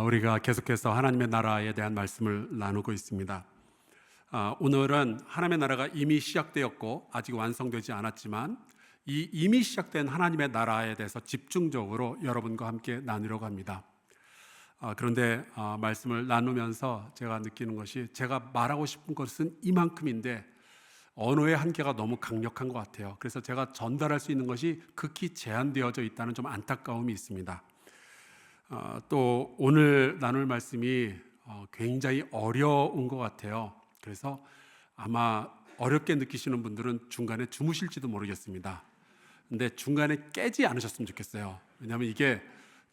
우리가 계속해서 하나님의 나라에 대한 말씀을 나누고 있습니다. 오늘은 하나님의 나라가 이미 시작되었고 아직 완성되지 않았지만 이 이미 시작된 하나님의 나라에 대해서 집중적으로 여러분과 함께 나누려고 합니다. 그런데 말씀을 나누면서 제가 느끼는 것이, 제가 말하고 싶은 것은 이만큼인데 언어의 한계가 너무 강력한 것 같아요. 그래서 제가 전달할 수 있는 것이 극히 제한되어져 있다는 좀 안타까움이 있습니다. 또 오늘 나눌 말씀이 굉장히 어려운 것 같아요. 그래서 아마 어렵게 느끼시는 분들은 중간에 주무실지도 모르겠습니다. 근데 중간에 깨지 않으셨으면 좋겠어요. 왜냐하면 이게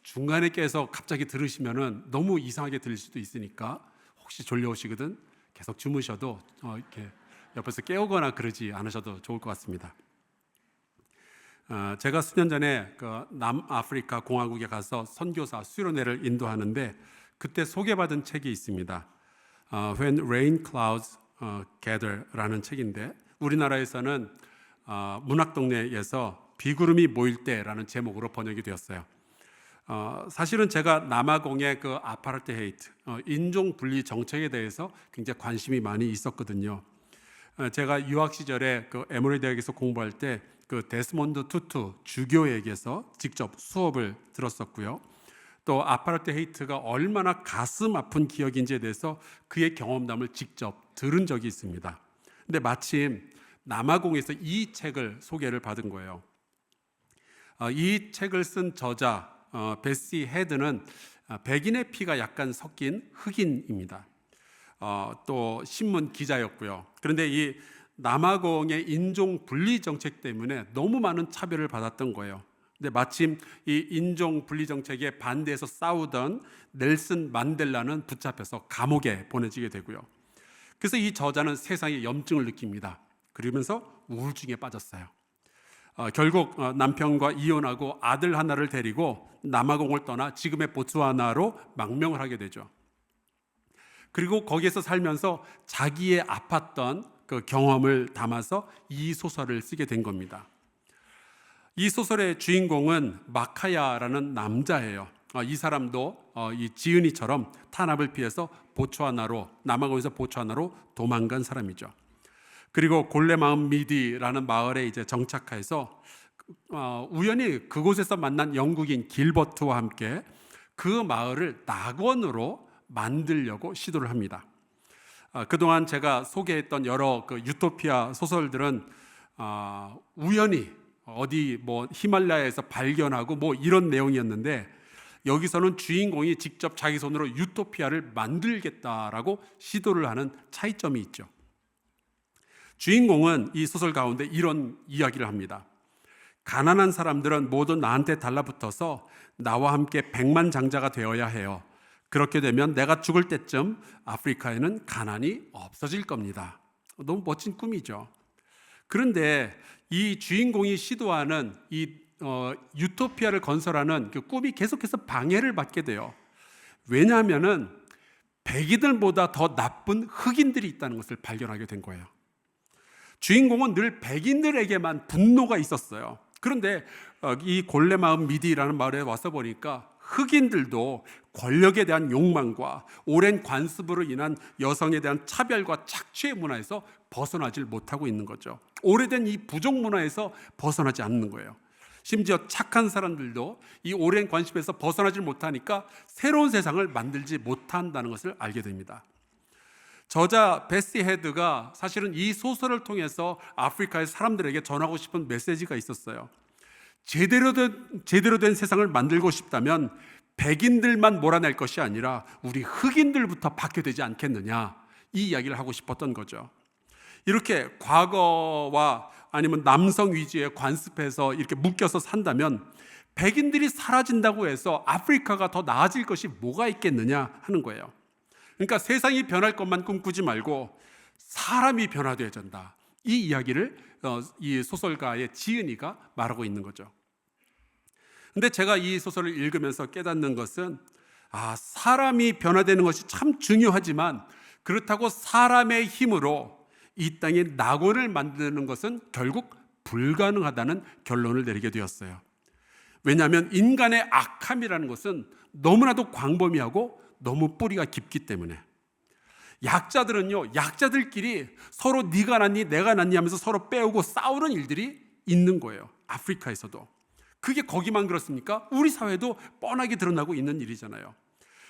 중간에 깨서 갑자기 들으시면은 너무 이상하게 들릴 수도 있으니까, 혹시 졸려오시거든 계속 주무셔도 이렇게 옆에서 깨우거나 그러지 않으셔도 좋을 것 같습니다. 제가 수년 전에 남아프리카 공화국에 가서 선교사 수련회를 인도하는데 그때 소개받은 책이 있습니다. When Rain Clouds Gather라는 책인데, 우리나라에서는 문학동네에서 비구름이 모일 때라는 제목으로 번역이 되었어요. 사실은 제가 남아공의 그 아파르테헤이트, 인종 분리 정책에 대해서 굉장히 관심이 많이 있었거든요. 제가 유학 시절에 그 에모리 대학에서 공부할 때 그 데스몬드 투투 주교에게서 직접 수업을 들었었고요. 또 아파르테헤이트가 얼마나 가슴 아픈 기억인지에 대해서 그의 경험담을 직접 들은 적이 있습니다. 근데 마침 남아공에서 이 책을 소개를 받은 거예요. 이 책을 쓴 저자 베시 헤드는 백인의 피가 약간 섞인 흑인입니다. 또 신문 기자였고요. 그런데 이 남아공의 인종 분리 정책 때문에 너무 많은 차별을 받았던 거예요. 근데 마침 이 인종 분리 정책에 반대해서 싸우던 넬슨 만델라는 붙잡혀서 감옥에 보내지게 되고요. 그래서 이 저자는 세상에 염증을 느낍니다. 그러면서 우울증에 빠졌어요. 결국 남편과 이혼하고 아들 하나를 데리고 남아공을 떠나 지금의 보츠와나로 망명을 하게 되죠. 그리고 거기에서 살면서 자기의 아팠던 그 경험을 담아서 이 소설을 쓰게 된 겁니다. 이 소설의 주인공은 마카야라는 남자예요. 이 사람도 이 지은이처럼 탄압을 피해서 남아공에서 보츠와나로 도망간 사람이죠. 그리고 골레마음 미디라는 마을에 이제 정착해서 우연히 그곳에서 만난 영국인 길버트와 함께 그 마을을 낙원으로 만들려고 시도를 합니다. 그동안 제가 소개했던 여러 그 유토피아 소설들은 우연히 어디 히말라야에서 발견하고 이런 내용이었는데, 여기서는 주인공이 직접 자기 손으로 유토피아를 만들겠다라고 시도를 하는 차이점이 있죠. 주인공은 이 소설 가운데 이런 이야기를 합니다. 가난한 사람들은 모두 나한테 달라붙어서 나와 함께 백만장자가 되어야 해요. 그렇게 되면 내가 죽을 때쯤 아프리카에는 가난이 없어질 겁니다. 너무 멋진 꿈이죠. 그런데 이 주인공이 시도하는 이 유토피아를 건설하는 그 꿈이 계속해서 방해를 받게 돼요. 왜냐하면은 백인들보다 더 나쁜 흑인들이 있다는 것을 발견하게 된 거예요. 주인공은 늘 백인들에게만 분노가 있었어요. 그런데 이 골레마음 미디라는 마을에 와서 보니까 흑인들도 권력에 대한 욕망과 오랜 관습으로 인한 여성에 대한 차별과 착취의 문화에서 벗어나질 못하고 있는 거죠. 오래된 이 부족 문화에서 벗어나지 않는 거예요. 심지어 착한 사람들도 이 오랜 관습에서 벗어나질 못하니까 새로운 세상을 만들지 못한다는 것을 알게 됩니다. 저자 베시 헤드가 사실은 이 소설을 통해서 아프리카의 사람들에게 전하고 싶은 메시지가 있었어요. 제대로 된 세상을 만들고 싶다면 백인들만 몰아낼 것이 아니라 우리 흑인들부터 바뀌어야 되지 않겠느냐, 이 이야기를 하고 싶었던 거죠. 이렇게 과거와 아니면 남성 위주의 관습에서 이렇게 묶여서 산다면 백인들이 사라진다고 해서 아프리카가 더 나아질 것이 뭐가 있겠느냐 하는 거예요. 그러니까 세상이 변할 것만 꿈꾸지 말고 사람이 변화되어야 된다, 이 이야기를 이 소설가의 지은이가 말하고 있는 거죠. 근데 제가 이 소설을 읽으면서 깨닫는 것은 사람이 변화되는 것이 참 중요하지만 그렇다고 사람의 힘으로 이 땅에 낙원을 만드는 것은 결국 불가능하다는 결론을 내리게 되었어요. 왜냐하면 인간의 악함이라는 것은 너무나도 광범위하고 너무 뿌리가 깊기 때문에. 약자들은요, 약자들끼리 서로 네가 낫니 내가 낫니 하면서 서로 빼오고 싸우는 일들이 있는 거예요. 아프리카에서도. 그게 거기만 그렇습니까? 우리 사회도 뻔하게 드러나고 있는 일이잖아요.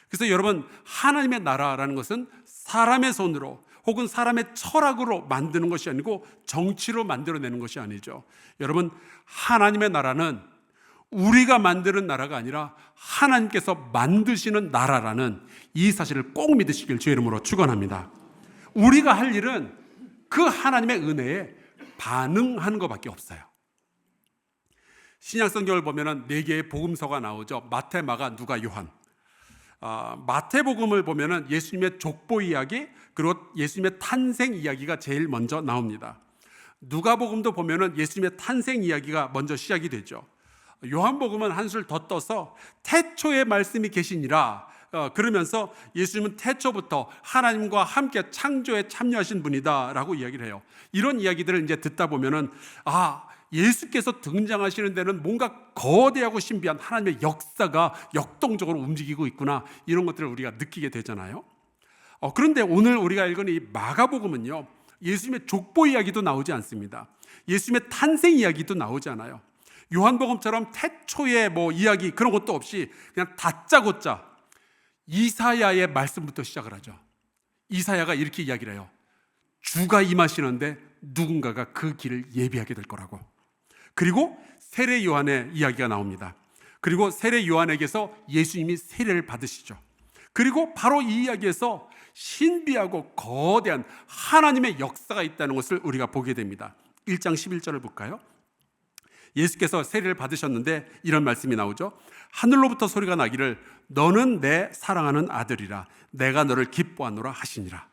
그래서 여러분, 하나님의 나라라는 것은 사람의 손으로 혹은 사람의 철학으로 만드는 것이 아니고 정치로 만들어내는 것이 아니죠. 여러분, 하나님의 나라는 우리가 만드는 나라가 아니라 하나님께서 만드시는 나라라는 이 사실을 꼭 믿으시길 주의 이름으로 축원합니다. 우리가 할 일은 그 하나님의 은혜에 반응하는 것밖에 없어요. 신약 성경을 보면은 4개의 복음서가 나오죠. 마태, 마가, 누가, 요한. 마태복음을 보면은 예수님의 족보 이야기 그리고 예수님의 탄생 이야기가 제일 먼저 나옵니다. 누가복음도 보면은 예수님의 탄생 이야기가 먼저 시작이 되죠. 요한복음은 한술 더 떠서 태초에 말씀이 계시니라 그러면서 예수님은 태초부터 하나님과 함께 창조에 참여하신 분이다 라고 이야기를 해요. 이런 이야기들을 이제 듣다 보면은 예수께서 등장하시는 데는 뭔가 거대하고 신비한 하나님의 역사가 역동적으로 움직이고 있구나, 이런 것들을 우리가 느끼게 되잖아요. 그런데 오늘 우리가 읽은 이 마가복음은요, 예수님의 족보 이야기도 나오지 않습니다. 예수님의 탄생 이야기도 나오지 않아요. 요한복음처럼 태초의 이야기 그런 것도 없이 그냥 다짜고짜 이사야의 말씀부터 시작을 하죠. 이사야가 이렇게 이야기를 해요. 주가 임하시는데 누군가가 그 길을 예비하게 될 거라고. 그리고 세례 요한의 이야기가 나옵니다. 그리고 세례 요한에게서 예수님이 세례를 받으시죠. 그리고 바로 이 이야기에서 신비하고 거대한 하나님의 역사가 있다는 것을 우리가 보게 됩니다. 1장 11절을 볼까요? 예수께서 세례를 받으셨는데 이런 말씀이 나오죠. 하늘로부터 소리가 나기를 너는 내 사랑하는 아들이라 내가 너를 기뻐하노라 하시니라.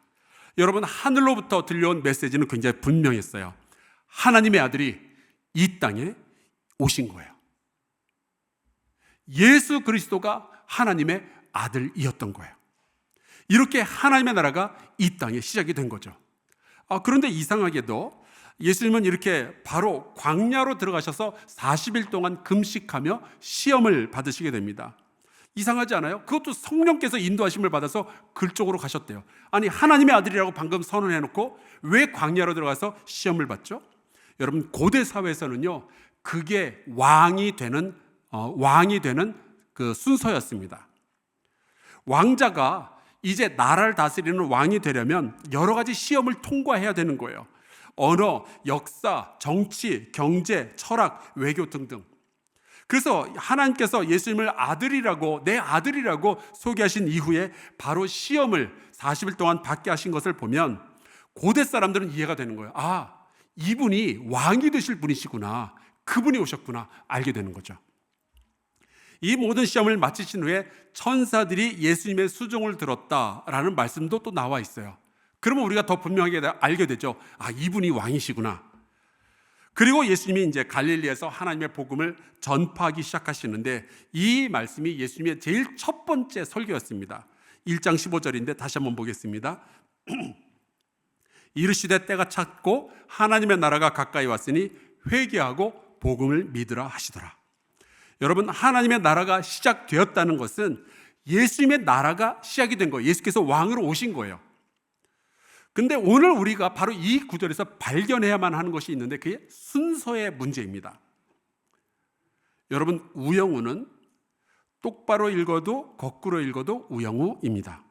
여러분, 하늘로부터 들려온 메시지는 굉장히 분명했어요. 하나님의 아들이 이 땅에 오신 거예요. 예수 그리스도가 하나님의 아들이었던 거예요. 이렇게 하나님의 나라가 이 땅에 시작이 된 거죠. 그런데 이상하게도 예수님은 이렇게 바로 광야로 들어가셔서 40일 동안 금식하며 시험을 받으시게 됩니다. 이상하지 않아요? 그것도 성령께서 인도하심을 받아서 그쪽으로 가셨대요. 아니, 하나님의 아들이라고 방금 선언해놓고 왜 광야로 들어가서 시험을 받죠? 여러분, 고대 사회에서는요, 그게 왕이 되는 그 순서였습니다. 왕자가 이제 나라를 다스리는 왕이 되려면 여러 가지 시험을 통과해야 되는 거예요. 언어, 역사, 정치, 경제, 철학, 외교 등등. 그래서 하나님께서 예수님을 아들이라고, 내 아들이라고 소개하신 이후에 바로 시험을 40일 동안 받게 하신 것을 보면 고대 사람들은 이해가 되는 거예요. 이분이 왕이 되실 분이시구나, 그분이 오셨구나 알게 되는 거죠. 이 모든 시험을 마치신 후에 천사들이 예수님의 수종을 들었다라는 말씀도 또 나와 있어요. 그러면 우리가 더 분명하게 알게 되죠. 이분이 왕이시구나. 그리고 예수님이 이제 갈릴리에서 하나님의 복음을 전파하기 시작하시는데 이 말씀이 예수님의 제일 첫 번째 설교였습니다. 1장 15절인데 다시 한번 보겠습니다. 이르시되 때가 찼고 하나님의 나라가 가까이 왔으니 회개하고 복음을 믿으라 하시더라. 여러분, 하나님의 나라가 시작되었다는 것은 예수님의 나라가 시작이 된 거예요. 예수께서 왕으로 오신 거예요. 근데 오늘 우리가 바로 이 구절에서 발견해야만 하는 것이 있는데 그게 순서의 문제입니다. 여러분, 우영우는 똑바로 읽어도 거꾸로 읽어도 우영우입니다.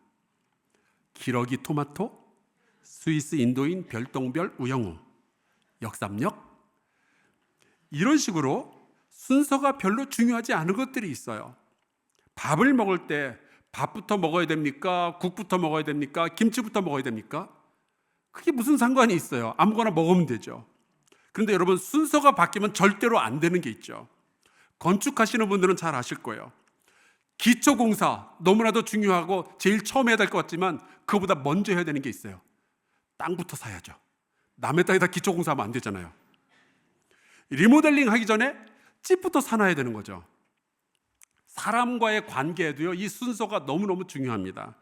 기러기 토마토, 스위스 인도인 별똥별 우영우, 역삼역, 이런 식으로 순서가 별로 중요하지 않은 것들이 있어요. 밥을 먹을 때 밥부터 먹어야 됩니까? 국부터 먹어야 됩니까? 김치부터 먹어야 됩니까? 그게 무슨 상관이 있어요? 아무거나 먹으면 되죠. 그런데 여러분, 순서가 바뀌면 절대로 안 되는 게 있죠. 건축하시는 분들은 잘 아실 거예요. 기초공사 너무나도 중요하고 제일 처음 해야 될 것 같지만 그거보다 먼저 해야 되는 게 있어요. 땅부터 사야죠. 남의 땅에다 기초공사하면 안 되잖아요. 리모델링 하기 전에 집부터 사놔야 되는 거죠. 사람과의 관계에도요, 이 순서가 너무너무 중요합니다.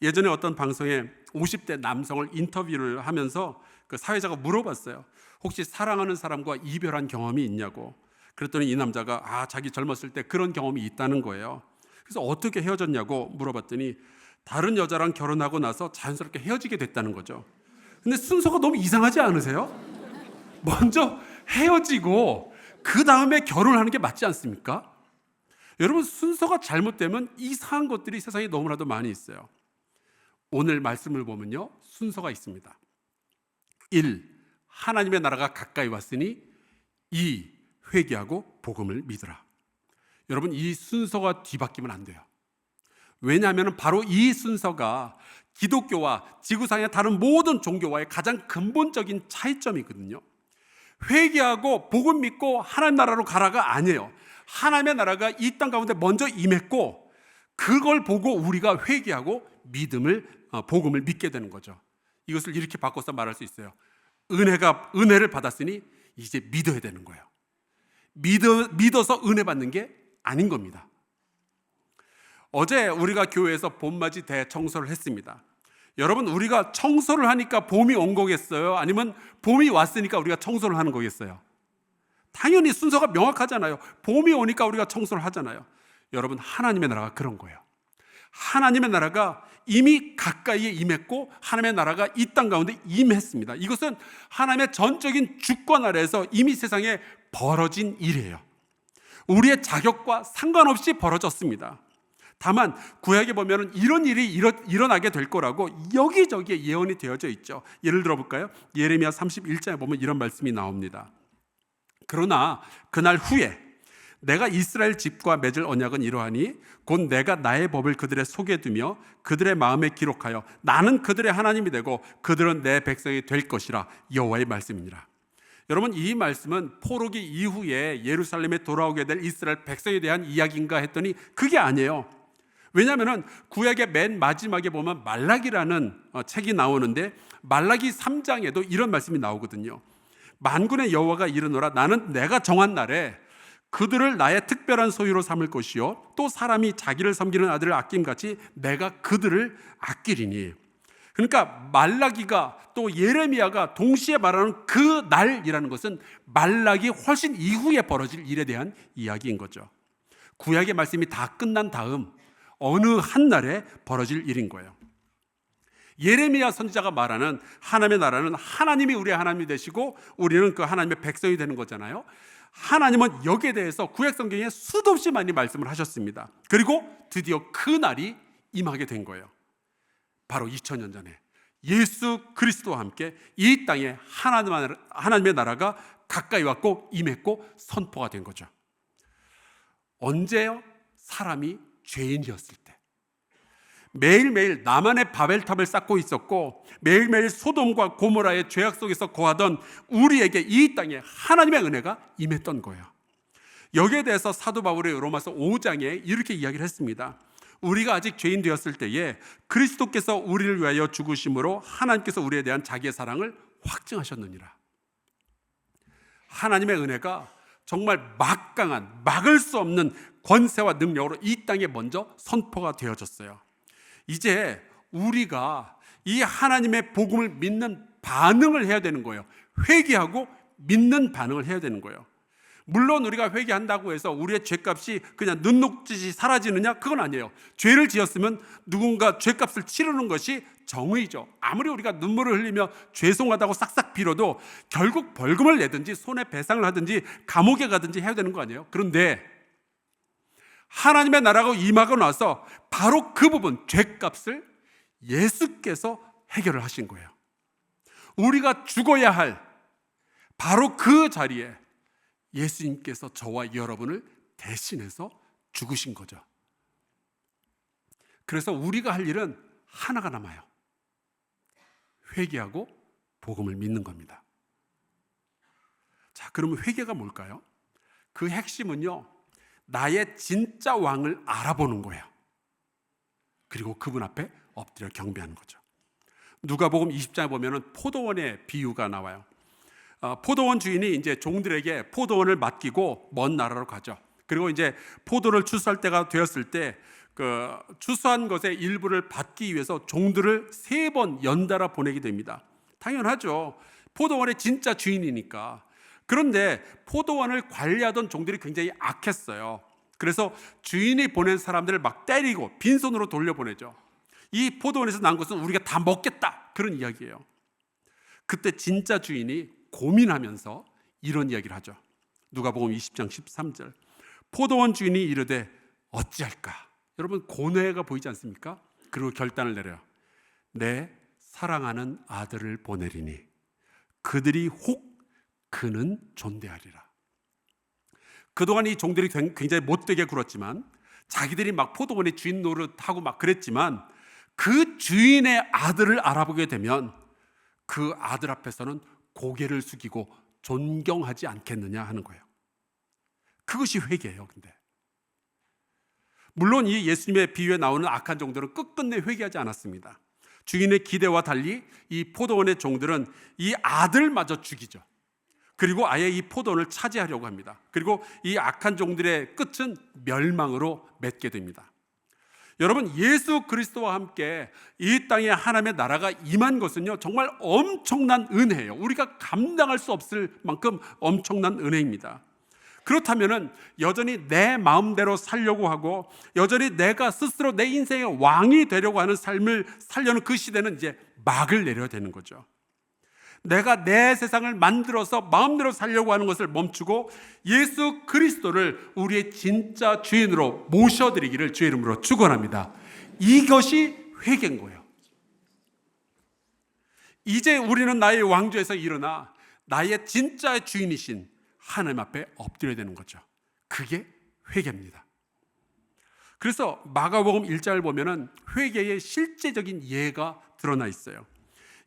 예전에 어떤 방송에 50대 남성을 인터뷰를 하면서 그 사회자가 물어봤어요. 혹시 사랑하는 사람과 이별한 경험이 있냐고. 그랬더니 이 남자가 자기 젊었을 때 그런 경험이 있다는 거예요. 그래서 어떻게 헤어졌냐고 물어봤더니 다른 여자랑 결혼하고 나서 자연스럽게 헤어지게 됐다는 거죠. 근데 순서가 너무 이상하지 않으세요? 먼저 헤어지고 그 다음에 결혼하는 게 맞지 않습니까? 여러분, 순서가 잘못되면 이상한 것들이 세상에 너무나도 많이 있어요. 오늘 말씀을 보면요, 순서가 있습니다. 1. 하나님의 나라가 가까이 왔으니 2. 회개하고 복음을 믿으라. 여러분, 이 순서가 뒤바뀌면 안 돼요. 왜냐하면 바로 이 순서가 기독교와 지구상의 다른 모든 종교와의 가장 근본적인 차이점이거든요. 회개하고 복음 믿고 하나님 나라로 가라가 아니에요. 하나님의 나라가 이 땅 가운데 먼저 임했고 그걸 보고 우리가 회개하고 복음을 믿게 되는 거죠. 이것을 이렇게 바꿔서 말할 수 있어요. 은혜를 받았으니 이제 믿어야 되는 거예요. 믿어서 은혜 받는 게 아닌 겁니다. 어제 우리가 교회에서 봄맞이 대청소를 했습니다. 여러분, 우리가 청소를 하니까 봄이 온 거겠어요? 아니면 봄이 왔으니까 우리가 청소를 하는 거겠어요? 당연히 순서가 명확하잖아요. 봄이 오니까 우리가 청소를 하잖아요. 여러분, 하나님의 나라가 그런 거예요. 하나님의 나라가 이미 가까이에 임했고 하나님의 나라가 이 땅 가운데 임했습니다. 이것은 하나님의 전적인 주권 아래에서 이미 세상에 벌어진 일이에요. 우리의 자격과 상관없이 벌어졌습니다. 다만 구약에 보면 이런 일이 일어나게 될 거라고 여기저기에 예언이 되어져 있죠. 예를 들어 볼까요? 예레미야 31장에 보면 이런 말씀이 나옵니다. 그러나 그날 후에 내가 이스라엘 집과 맺을 언약은 이러하니 곧 내가 나의 법을 그들의 속에 두며 그들의 마음에 기록하여 나는 그들의 하나님이 되고 그들은 내 백성이 될 것이라. 여호와의 말씀이니라. 여러분, 이 말씀은 포로기 이후에 예루살렘에 돌아오게 될 이스라엘 백성에 대한 이야기인가 했더니 그게 아니에요. 왜냐하면 구약의 맨 마지막에 보면 말라기라는 책이 나오는데 말라기 3장에도 이런 말씀이 나오거든요. 만군의 여호와가 이르노라 나는 내가 정한 날에 그들을 나의 특별한 소유로 삼을 것이요 또 사람이 자기를 섬기는 아들을 아낌같이 내가 그들을 아끼리니. 그러니까 말라기가 또 예레미야가 동시에 말하는 그 날이라는 것은 말라기 훨씬 이후에 벌어질 일에 대한 이야기인 거죠. 구약의 말씀이 다 끝난 다음 어느 한 날에 벌어질 일인 거예요. 예레미야 선지자가 말하는 하나님의 나라는 하나님이 우리의 하나님이 되시고 우리는 그 하나님의 백성이 되는 거잖아요. 하나님은 여기에 대해서 구약 성경에 수도 없이 많이 말씀을 하셨습니다. 그리고 드디어 그 날이 임하게 된 거예요. 바로 2000년 전에 예수 그리스도와 함께 이 땅에 하나님의 나라가 가까이 왔고 임했고 선포가 된 거죠. 언제요? 사람이 죄인이었을 때. 매일매일 나만의 바벨탑을 쌓고 있었고 매일매일 소돔과 고모라의 죄악 속에서 거하던 우리에게 이 땅에 하나님의 은혜가 임했던 거예요. 여기에 대해서 사도 바울의 로마서 5장에 이렇게 이야기를 했습니다. 우리가 아직 죄인 되었을 때에 그리스도께서 우리를 위하여 죽으심으로 하나님께서 우리에 대한 자기의 사랑을 확증하셨느니라. 하나님의 은혜가 정말 막강한 막을 수 없는 권세와 능력으로 이 땅에 먼저 선포가 되어졌어요. 이제 우리가 이 하나님의 복음을 믿는 반응을 해야 되는 거예요. 회개하고 믿는 반응을 해야 되는 거예요. 물론 우리가 회개한다고 해서 우리의 죄값이 그냥 눈 녹듯이 사라지느냐? 그건 아니에요. 죄를 지었으면 누군가 죄값을 치르는 것이 정의죠. 아무리 우리가 눈물을 흘리며 죄송하다고 싹싹 빌어도 결국 벌금을 내든지 손해배상을 하든지 감옥에 가든지 해야 되는 거 아니에요? 그런데 하나님의 나라가 임하고 나서 바로 그 부분, 죄값을 예수께서 해결을 하신 거예요. 우리가 죽어야 할 바로 그 자리에 예수님께서 저와 여러분을 대신해서 죽으신 거죠. 그래서 우리가 할 일은 하나가 남아요. 회개하고 복음을 믿는 겁니다. 자, 그러면 회개가 뭘까요? 그 핵심은요, 나의 진짜 왕을 알아보는 거예요. 그리고 그분 앞에 엎드려 경배하는 거죠. 누가복음 20장에 보면은 포도원의 비유가 나와요. 포도원 주인이 이제 종들에게 포도원을 맡기고 먼 나라로 가죠. 그리고 이제 포도를 추수할 때가 되었을 때 그 추수한 것의 일부를 받기 위해서 종들을 3번 연달아 보내게 됩니다. 당연하죠. 포도원의 진짜 주인이니까. 그런데 포도원을 관리하던 종들이 굉장히 악했어요. 그래서 주인이 보낸 사람들을 막 때리고 빈손으로 돌려보내죠. 이 포도원에서 난 것은 우리가 다 먹겠다, 그런 이야기예요. 그때 진짜 주인이 고민하면서 이런 이야기를 하죠. 누가복음 20장 13절. 포도원 주인이 이르되 어찌할까? 여러분, 고뇌가 보이지 않습니까? 그리고 결단을 내려요. 내 사랑하는 아들을 보내리니 그들이 혹 그는 존대하리라. 그동안 이 종들이 굉장히 못되게 굴었지만, 자기들이 막 포도원의 주인 노릇하고 막 그랬지만, 그 주인의 아들을 알아보게 되면 그 아들 앞에서는 고개를 숙이고 존경하지 않겠느냐 하는 거예요. 그것이 회개예요. 근데 물론 이 예수님의 비유에 나오는 악한 종들은 끝끝내 회개하지 않았습니다. 주인의 기대와 달리 이 포도원의 종들은 이 아들마저 죽이죠. 그리고 아예 이 포도원을 차지하려고 합니다. 그리고 이 악한 종들의 끝은 멸망으로 맺게 됩니다. 여러분, 예수 그리스도와 함께 이 땅에 하나님의 나라가 임한 것은요, 정말 엄청난 은혜예요. 우리가 감당할 수 없을 만큼 엄청난 은혜입니다. 그렇다면은 여전히 내 마음대로 살려고 하고, 여전히 내가 스스로 내 인생의 왕이 되려고 하는 삶을 살려는 그 시대는 이제 막을 내려야 되는 거죠. 내가 내 세상을 만들어서 마음대로 살려고 하는 것을 멈추고 예수 그리스도를 우리의 진짜 주인으로 모셔드리기를 주의 이름으로 축원합니다. 이것이 회개인 거예요. 이제 우리는 나의 왕좌에서 일어나 나의 진짜 주인이신 하나님 앞에 엎드려야 되는 거죠. 그게 회개입니다. 그래서 마가복음 1장을 보면은 회개의 실제적인 예가 드러나 있어요.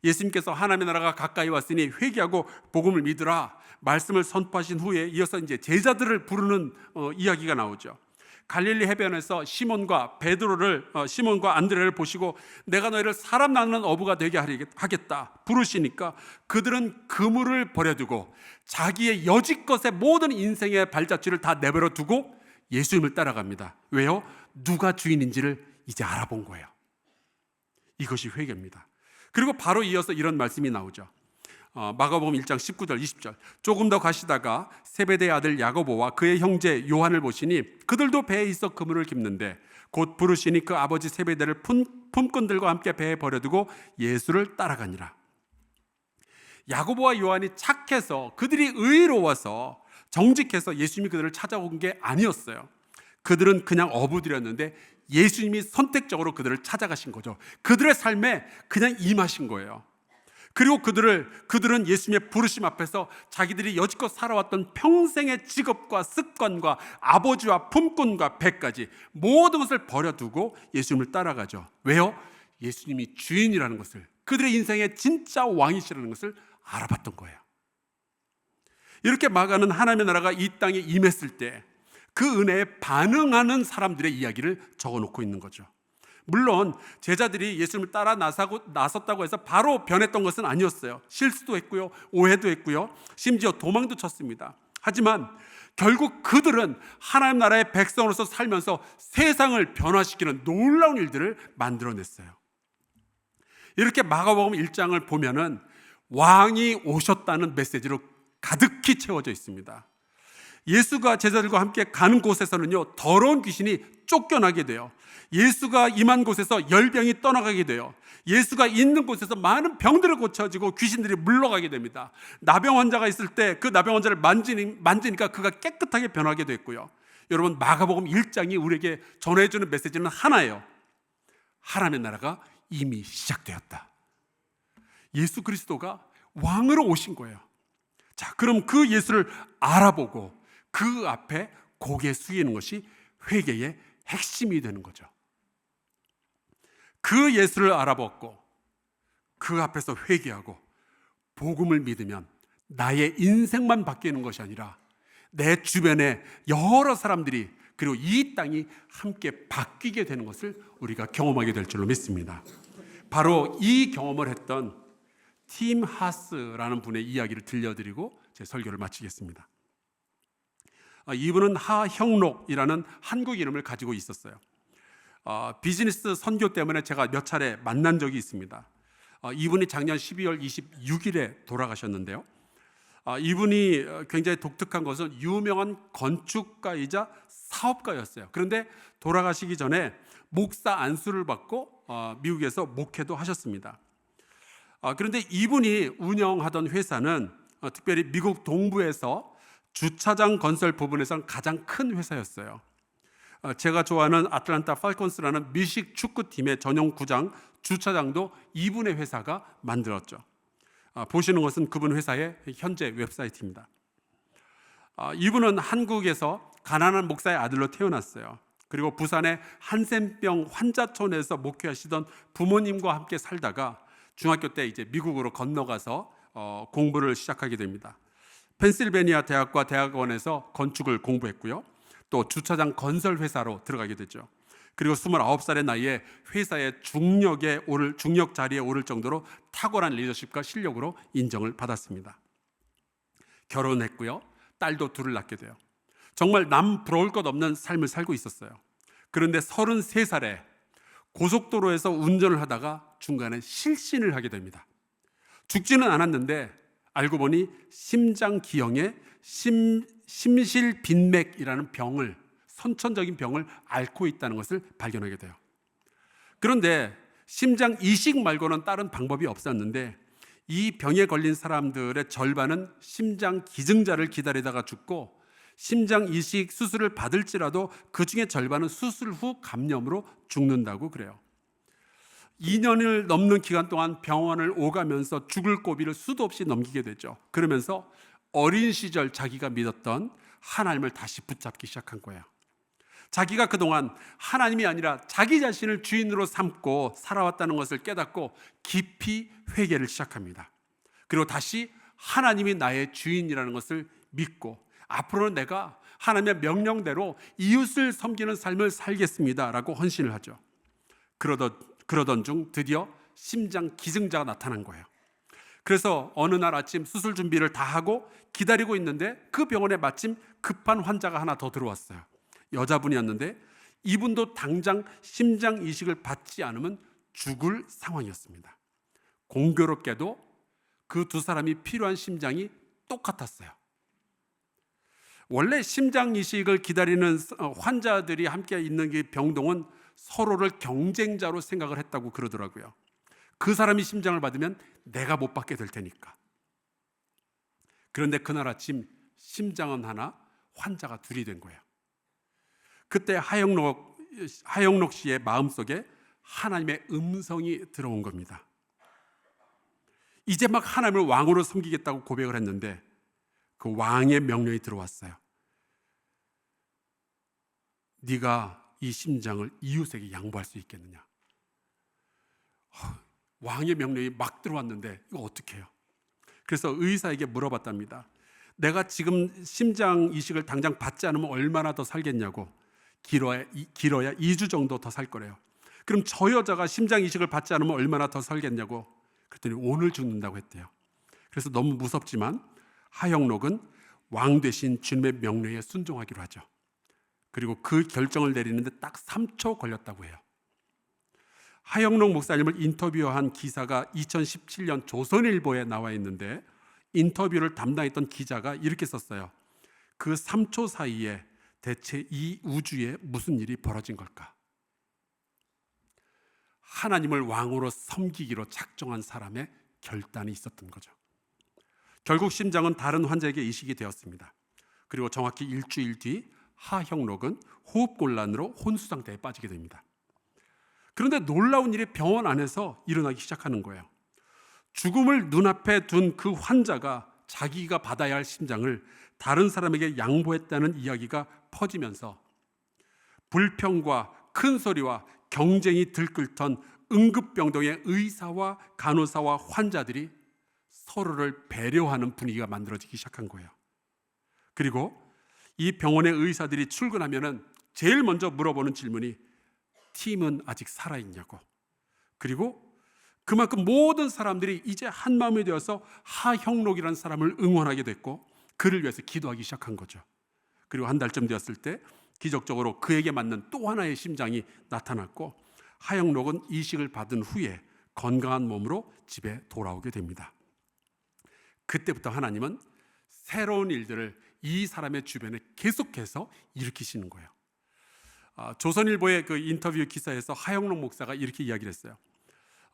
예수님께서 하나님의 나라가 가까이 왔으니 회개하고 복음을 믿으라 말씀을 선포하신 후에 이어서 이제 제자들을 부르는 이야기가 나오죠. 갈릴리 해변에서 시몬과 안드레를 보시고 내가 너희를 사람 낳는 어부가 되게 하겠다 부르시니까 그들은 그물을 버려두고 자기의 여지껏의 모든 인생의 발자취를 다 내버려 두고 예수님을 따라갑니다. 왜요? 누가 주인인지를 이제 알아본 거예요. 이것이 회개입니다. 그리고 바로 이어서 이런 말씀이 나오죠. 마가복음 1장 19절 20절. 조금 더 가시다가 세베대의 아들 야고보와 그의 형제 요한을 보시니 그들도 배에 있어 그물을 깁는데 곧 부르시니 그 아버지 세베대를 품꾼들과 함께 배에 버려두고 예수를 따라가니라. 야고보와 요한이 착해서, 그들이 의로워서, 정직해서 예수님이 그들을 찾아온 게 아니었어요. 그들은 그냥 어부들이었는데 예수님이 선택적으로 그들을 찾아가신 거죠. 그들의 삶에 그냥 임하신 거예요. 그리고 그들은 예수님의 부르심 앞에서 자기들이 여지껏 살아왔던 평생의 직업과 습관과 아버지와 품꾼과 배까지 모든 것을 버려두고 예수님을 따라가죠. 왜요? 예수님이 주인이라는 것을, 그들의 인생의 진짜 왕이시라는 것을 알아봤던 거예요. 이렇게 마가는 하나님의 나라가 이 땅에 임했을 때 그 은혜에 반응하는 사람들의 이야기를 적어놓고 있는 거죠. 물론 제자들이 예수님을 따라 나섰다고 해서 바로 변했던 것은 아니었어요. 실수도 했고요, 오해도 했고요, 심지어 도망도 쳤습니다. 하지만 결국 그들은 하나님 나라의 백성으로서 살면서 세상을 변화시키는 놀라운 일들을 만들어냈어요. 이렇게 마가복음 1장을 보면은 왕이 오셨다는 메시지로 가득히 채워져 있습니다. 예수가 제자들과 함께 가는 곳에서는요, 더러운 귀신이 쫓겨나게 돼요. 예수가 임한 곳에서 열병이 떠나가게 돼요. 예수가 있는 곳에서 많은 병들을 고쳐지고 귀신들이 물러가게 됩니다. 나병 환자가 있을 때 그 나병 환자를 만지니까 그가 깨끗하게 변하게 됐고요. 여러분, 마가복음 1장이 우리에게 전해주는 메시지는 하나예요. 하나님의 나라가 이미 시작되었다. 예수 그리스도가 왕으로 오신 거예요. 자, 그럼 그 예수를 알아보고 그 앞에 고개 숙이는 것이 회개의 핵심이 되는 거죠. 그 예수를 알아보고 그 앞에서 회개하고 복음을 믿으면 나의 인생만 바뀌는 것이 아니라 내 주변의 여러 사람들이, 그리고 이 땅이 함께 바뀌게 되는 것을 우리가 경험하게 될 줄로 믿습니다. 바로 이 경험을 했던 팀 하스라는 분의 이야기를 들려드리고 제 설교를 마치겠습니다. 이분은 하형록이라는 한국 이름을 가지고 있었어요. 비즈니스 선교 때문에 제가 몇 차례 만난 적이 있습니다. 이분이 작년 12월 26일에 돌아가셨는데요. 이분이 굉장히 독특한 것은 유명한 건축가이자 사업가였어요. 그런데 돌아가시기 전에 목사 안수를 받고 미국에서 목회도 하셨습니다. 그런데 이분이 운영하던 회사는 특별히 미국 동부에서 주차장 건설 부분에서는 가장 큰 회사였어요. 제가 좋아하는 아틀란타 팔콘스라는 미식 축구팀의 전용 구장 주차장도 이분의 회사가 만들었죠. 보시는 것은 그분 회사의 현재 웹사이트입니다. 이분은 한국에서 가난한 목사의 아들로 태어났어요. 그리고 부산의 한센병 환자촌에서 목회하시던 부모님과 함께 살다가 중학교 때 이제 미국으로 건너가서 공부를 시작하게 됩니다. 펜실베니아 대학과 대학원에서 건축을 공부했고요. 또 주차장 건설 회사로 들어가게 되죠. 그리고 29살의 나이에 회사의 중력 자리에 오를 정도로 탁월한 리더십과 실력으로 인정을 받았습니다. 결혼했고요. 딸도 둘을 낳게 돼요. 정말 남 부러울 것 없는 삶을 살고 있었어요. 그런데 33살에 고속도로에서 운전을 하다가 중간에 실신을 하게 됩니다. 죽지는 않았는데 알고 보니 심장기형에 심실빈맥이라는 선천적인 병을 앓고 있다는 것을 발견하게 돼요. 그런데 심장 이식 말고는 다른 방법이 없었는데 이 병에 걸린 사람들의 절반은 심장 기증자를 기다리다가 죽고 심장 이식 수술을 받을지라도 그 중에 절반은 수술 후 감염으로 죽는다고 그래요. 2년을 넘는 기간 동안 병원을 오가면서 죽을 고비를 수도 없이 넘기게 되죠. 그러면서 어린 시절 자기가 믿었던 하나님을 다시 붙잡기 시작한 거예요. 자기가 그동안 하나님이 아니라 자기 자신을 주인으로 삼고 살아왔다는 것을 깨닫고 깊이 회개를 시작합니다. 그리고 다시 하나님이 나의 주인이라는 것을 믿고 앞으로는 내가 하나님의 명령대로 이웃을 섬기는 삶을 살겠습니다 라고 헌신을 하죠. 그러던 중 드디어 심장 기증자가 나타난 거예요. 그래서 어느 날 아침 수술 준비를 다 하고 기다리고 있는데 그 병원에 마침 급한 환자가 하나 더 들어왔어요. 여자분이었는데 이분도 당장 심장 이식을 받지 않으면 죽을 상황이었습니다. 공교롭게도 그 두 사람이 필요한 심장이 똑같았어요. 원래 심장 이식을 기다리는 환자들이 함께 있는 그 병동은 서로를 경쟁자로 생각을 했다고 그러더라고요. 그 사람이 심장을 받으면 내가 못 받게 될 테니까. 그런데 그날 아침 심장은 하나, 환자가 둘이 된 거예요. 그때 하영록 씨의 마음속에 하나님의 음성이 들어온 겁니다. 이제 막 하나님을 왕으로 섬기겠다고 고백을 했는데 그 왕의 명령이 들어왔어요. 네가 이 심장을 이웃에게 양보할 수 있겠느냐? 왕의 명령이 막 들어왔는데 이거 어떻게 해요? 그래서 의사에게 물어봤답니다. 내가 지금 심장 이식을 당장 받지 않으면 얼마나 더 살겠냐고. 길어야 2주 정도 더 살 거래요. 그럼 저 여자가 심장 이식을 받지 않으면 얼마나 더 살겠냐고. 그랬더니 오늘 죽는다고 했대요. 그래서 너무 무섭지만 하영록은 왕 되신 주님의 명령에 순종하기로 하죠. 그리고 그 결정을 내리는데 딱 3초 걸렸다고 해요. 하영록 목사님을 인터뷰한 기사가 2017년 조선일보에 나와 있는데 인터뷰를 담당했던 기자가 이렇게 썼어요. 그 3초 사이에 대체 이 우주에 무슨 일이 벌어진 걸까? 하나님을 왕으로 섬기기로 작정한 사람의 결단이 있었던 거죠. 결국 심장은 다른 환자에게 이식이 되었습니다. 그리고 정확히 일주일 뒤 하형록은 호흡곤란으로 혼수 상태에 빠지게 됩니다. 그런데 놀라운 일이 병원 안에서 일어나기 시작하는 거예요. 죽음을 눈앞에 둔 그 환자가 자기가 받아야 할 심장을 다른 사람에게 양보했다는 이야기가 퍼지면서 불평과 큰 소리와 경쟁이 들끓던 응급병동의 의사와 간호사와 환자들이 서로를 배려하는 분위기가 만들어지기 시작한 거예요. 그리고 이 병원의 의사들이 출근하면은 제일 먼저 물어보는 질문이 팀은 아직 살아있냐고. 그리고 그만큼 모든 사람들이 이제 한마음이 되어서 하형록이라는 사람을 응원하게 됐고 그를 위해서 기도하기 시작한 거죠. 그리고 한 달쯤 되었을 때 기적적으로 그에게 맞는 또 하나의 심장이 나타났고 하형록은 이식을 받은 후에 건강한 몸으로 집에 돌아오게 됩니다. 그때부터 하나님은 새로운 일들을 이 사람의 주변에 계속해서 일으키시는 거예요. 조선일보의 그 인터뷰 기사에서 하영록 목사가 이렇게 이야기를 했어요.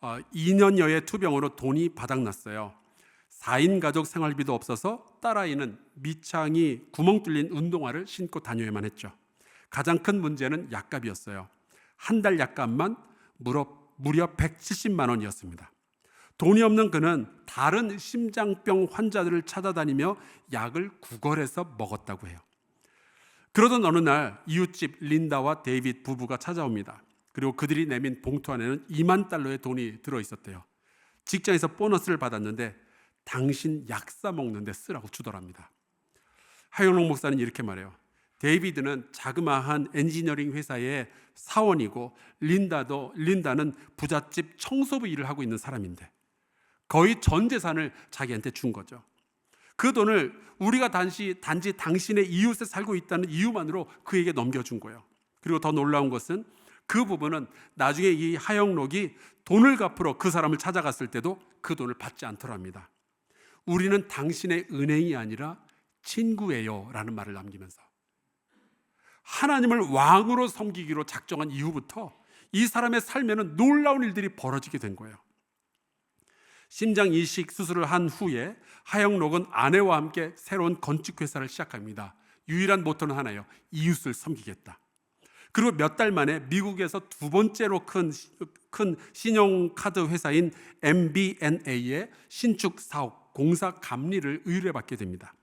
2년여의 투병으로 돈이 바닥났어요. 4인 가족 생활비도 없어서 딸아이는 밑창이 구멍 뚫린 운동화를 신고 다녀야만 했죠. 가장 큰 문제는 약값이었어요. 한 달 약값만 무려 170만 원이었습니다. 돈이 없는 그는 다른 심장병 환자들을 찾아다니며 약을 구걸해서 먹었다고 해요. 그러던 어느 날 이웃집 린다와 데이빗 부부가 찾아옵니다. 그리고 그들이 내민 봉투 안에는 2만 달러의 돈이 들어있었대요. 직장에서 보너스를 받았는데 당신 약 사 먹는데 쓰라고 주더랍니다. 하영록 목사는 이렇게 말해요. 데이비드는 자그마한 엔지니어링 회사의 사원이고 린다는 부잣집 청소부 일을 하고 있는 사람인데 거의 전 재산을 자기한테 준 거죠. 그 돈을 우리가 단지 당신의 이웃에 살고 있다는 이유만으로 그에게 넘겨준 거예요. 그리고 더 놀라운 것은 그 부분은 나중에 이 하영록이 돈을 갚으러 그 사람을 찾아갔을 때도 그 돈을 받지 않더랍니다. 우리는 당신의 은행이 아니라 친구예요 라는 말을 남기면서 하나님을 왕으로 섬기기로 작정한 이후부터 이 사람의 삶에는 놀라운 일들이 벌어지게 된 거예요. 심장 이식 수술을 한 후에 하영록은 아내와 함께 새로운 건축회사를 시작합니다. 유일한 모토는 하나예요. 이웃을 섬기겠다. 그리고 몇 달 만에 미국에서 두 번째로 큰 신용카드 회사인 MBNA의 신축 사업 공사 감리를 의뢰받게 됩니다.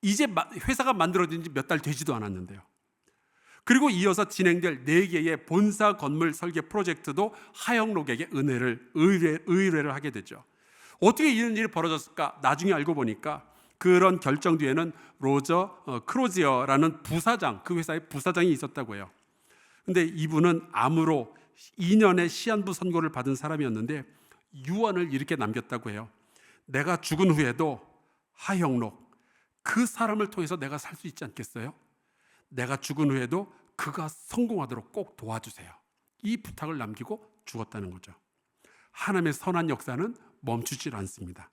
이제 회사가 만들어진 지 몇 달 되지도 않았는데요. 그리고 이어서 진행될 4개의 본사 건물 설계 프로젝트도 하영록에게 의뢰를 하게 되죠. 어떻게 이런 일이 벌어졌을까? 나중에 알고 보니까 그런 결정 뒤에는 로저 크로지어라는 부사장, 그 회사의 부사장이 있었다고 해요. 근데 이분은 암으로 2년의 시한부 선고를 받은 사람이었는데 유언을 이렇게 남겼다고 해요. 내가 죽은 후에도 하영록, 그 사람을 통해서 내가 살 수 있지 않겠어요? 내가 죽은 후에도 그가 성공하도록 꼭 도와주세요. 이 부탁을 남기고 죽었다는 거죠. 하나님의 선한 역사는 멈추질 않습니다.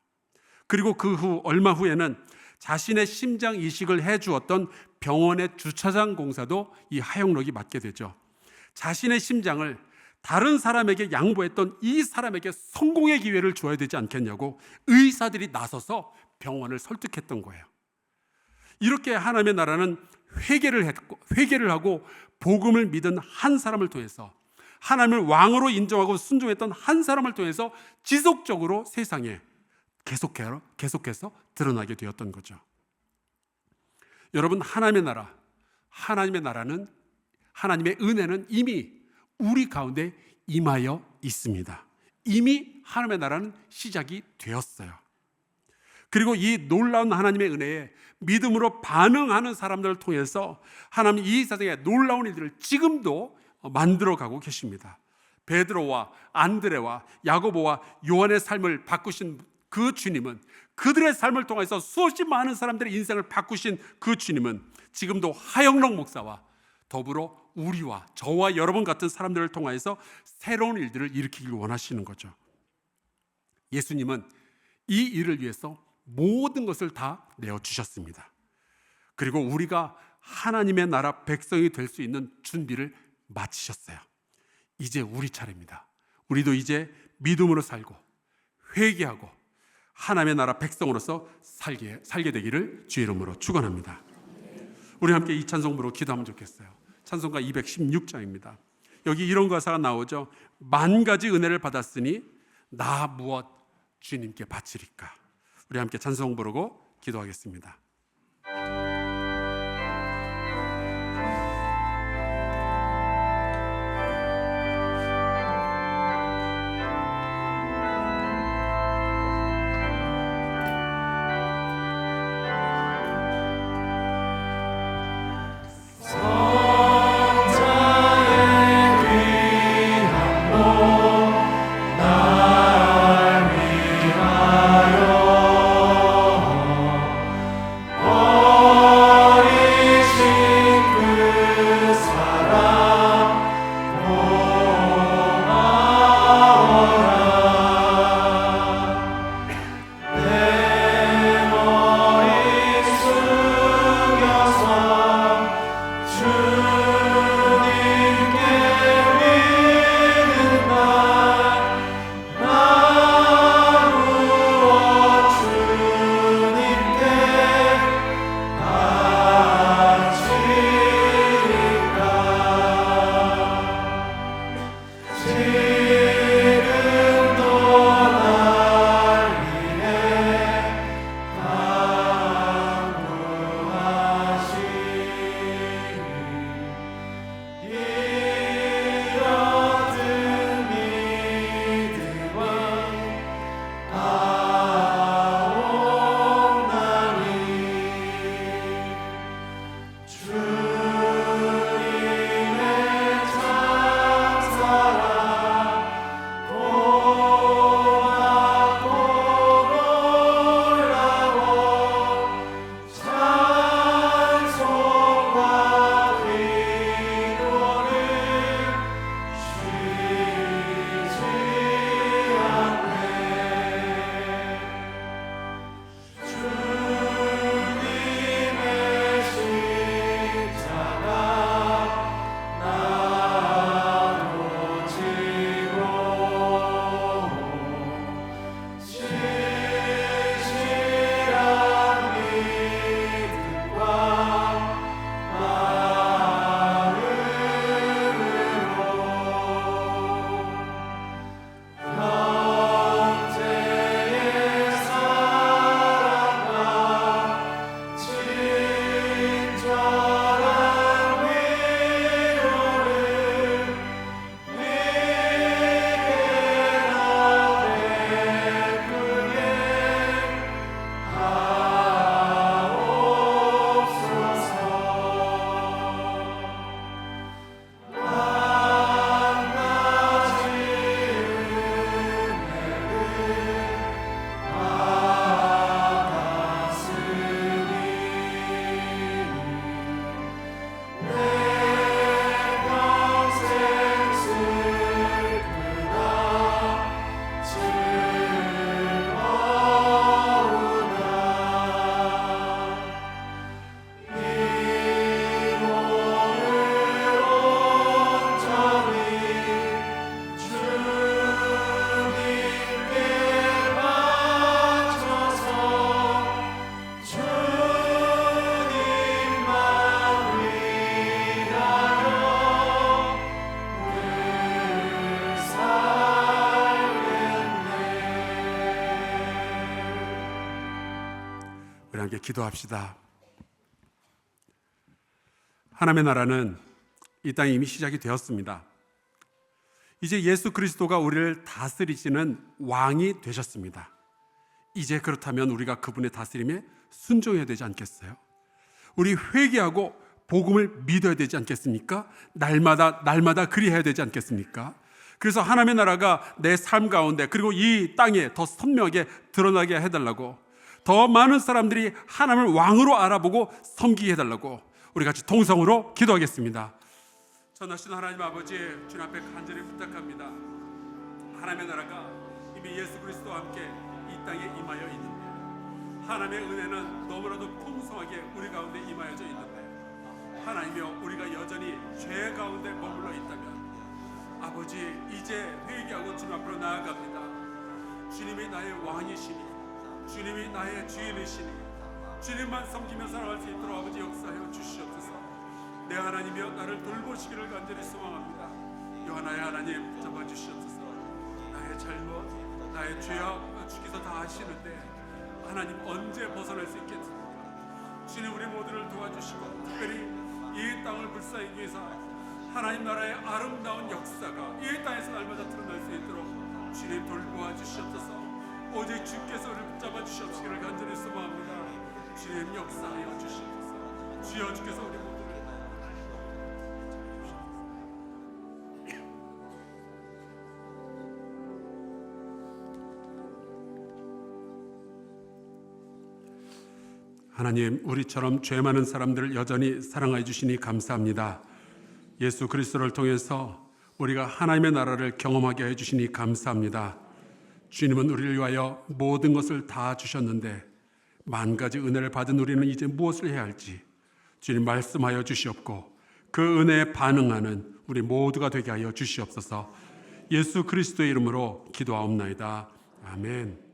그리고 그 후 얼마 후에는 자신의 심장 이식을 해주었던 병원의 주차장 공사도 이 하영록이 맡게 되죠. 자신의 심장을 다른 사람에게 양보했던 이 사람에게 성공의 기회를 줘야 되지 않겠냐고 의사들이 나서서 병원을 설득했던 거예요. 이렇게 하나님의 나라는 회개를 하고 복음을 믿은 한 사람을 통해서 하나님을 왕으로 인정하고 순종했던 한 사람을 통해서 지속적으로 세상에 계속해서 드러나게 되었던 거죠. 여러분, 하나님의 나라는 하나님의 은혜는 이미 우리 가운데 임하여 있습니다. 이미 하나님의 나라는 시작이 되었어요. 그리고 이 놀라운 하나님의 은혜에 믿음으로 반응하는 사람들을 통해서 하나님 이 세상에 놀라운 일들을 지금도 만들어가고 계십니다. 베드로와 안드레와 야고보와 요한의 삶을 바꾸신 그 주님은, 그들의 삶을 통해서 수없이 많은 사람들의 인생을 바꾸신 그 주님은 지금도 하영록 목사와 더불어 우리와 저와 여러분 같은 사람들을 통해서 새로운 일들을 일으키길 원하시는 거죠. 예수님은 이 일을 위해서 모든 것을 다 내어주셨습니다. 그리고 우리가 하나님의 나라 백성이 될 수 있는 준비를 마치셨어요. 이제 우리 차례입니다. 우리도 이제 믿음으로 살고 회개하고 하나님의 나라 백성으로서 살게 되기를 주의 이름으로 축원합니다. 우리 함께 이 찬송부로 기도하면 좋겠어요. 찬송가 216장입니다. 여기 이런 가사가 나오죠. 만 가지 은혜를 받았으니 나 무엇 주님께 바치리까. 우리 함께 찬송 부르고 기도하겠습니다. 우리 함께 기도합시다. 하나님의 나라는 이 땅에 이미 시작이 되었습니다. 이제 예수 그리스도가 우리를 다스리시는 왕이 되셨습니다. 이제 그렇다면 우리가 그분의 다스림에 순종해야 되지 않겠어요? 우리 회개하고 복음을 믿어야 되지 않겠습니까? 날마다 그리해야 되지 않겠습니까? 그래서 하나님의 나라가 내 삶 가운데 그리고 이 땅에 더 선명하게 드러나게 해달라고, 더 많은 사람들이 하나님을 왕으로 알아보고 섬기게 해달라고 우리 같이 통성으로 기도하겠습니다. 전하신 하나님 아버지, 주님 앞에 간절히 부탁합니다. 하나님의 나라가 이미 예수 그리스도와 함께 이 땅에 임하여 있는데, 하나님의 은혜는 너무나도 풍성하게 우리 가운데 임하여져 있는데, 하나님이여 우리가 여전히 죄 가운데 머물러 있다면 아버지, 이제 회개하고 주님 앞으로 나아갑니다. 주님이 나의 왕이시니, 주님이 나의 주인이시니, 주님만 섬기며 살아갈 수 있도록 아버지 역사하여 주시옵소서. 내 하나님이여 나를 돌보시기를 간절히 소망합니다. 요하나의 하나님 붙잡아 주시옵소서. 나의 잘못, 나의 죄악 주께서 다 아시는데 하나님 언제 벗어날 수 있겠습니까? 주님 우리 모두를 도와주시고 특별히 이 땅을 불사하기 위해서 하나님 나라의 아름다운 역사가 이 땅에서 날마다 드러날 수 있도록 주님 돌보아 주시옵소서. 오직 주께서 우리를 붙잡아 주시옵시기를 간절히 소망합니다. 주님 역사하여 주시옵소서. 주여 주께서 우리 모두를 하나님, 우리처럼 죄 많은 사람들을 여전히 사랑해 주시니 감사합니다. 예수 그리스도를 통해서 우리가 하나님의 나라를 경험하게 해주시니 감사합니다. 주님은 우리를 위하여 모든 것을 다 주셨는데 만 가지 은혜를 받은 우리는 이제 무엇을 해야 할지 주님 말씀하여 주시옵고, 그 은혜에 반응하는 우리 모두가 되게 하여 주시옵소서. 예수 그리스도의 이름으로 기도하옵나이다. 아멘.